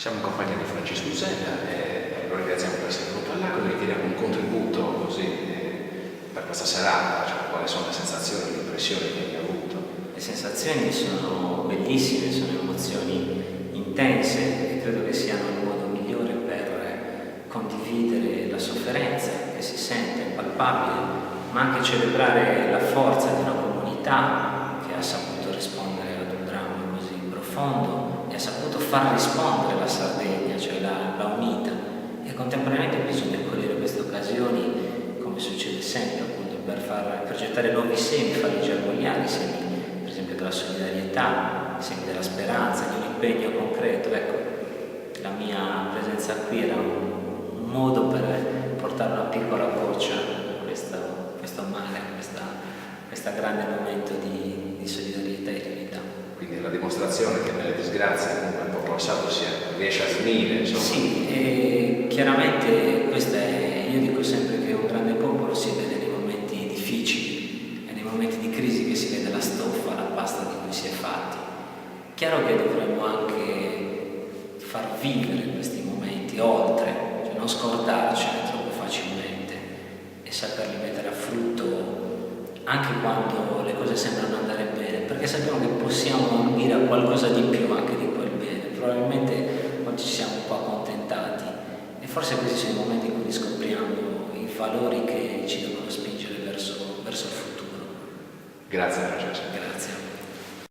Siamo in compagnia di Francesco Usella e lo ringraziamo per essere venuto all'Aquila. Noi chiediamo un contributo così per questa serata, cioè quali sono le sensazioni, le impressioni che hai avuto. Le sensazioni sono bellissime, sono emozioni intense e credo che siano il modo migliore per condividere la sofferenza che si sente, palpabile, ma anche celebrare la forza di una comunità che ha saputo rispondere ad un dramma così profondo e ha saputo far rispondere la Sardegna, cioè l'ha unita, e contemporaneamente bisogna cogliere queste occasioni, come succede sempre, appunto, per gettare nuovi semi, farli germogliare, semi per esempio della solidarietà, semi della speranza, di un impegno concreto. Ecco, la mia presenza qui era un modo per portare una piccola goccia a questo mare, questo grande momento di solidarietà e di unità. Quindi è la dimostrazione che nelle disgrazie comunque il popolo sardo riesce a unire, insomma. Sì, e chiaramente io dico sempre che un grande popolo si vede nei momenti difficili e nei momenti di crisi che si vede la stoffa, la pasta di cui si è fatti. Chiaro che dovremmo anche far vivere questi momenti oltre, cioè non scordarcene troppo facilmente e saperli mettere a frutto anche quando le cose sembrano andare bene, perché sappiamo che possiamo ambire a qualcosa di più anche di quel bene. Probabilmente oggi ci siamo un po' accontentati e forse questi sono i momenti in cui riscopriamo i valori che ci devono spingere verso il futuro. Grazie Francesco. Grazie.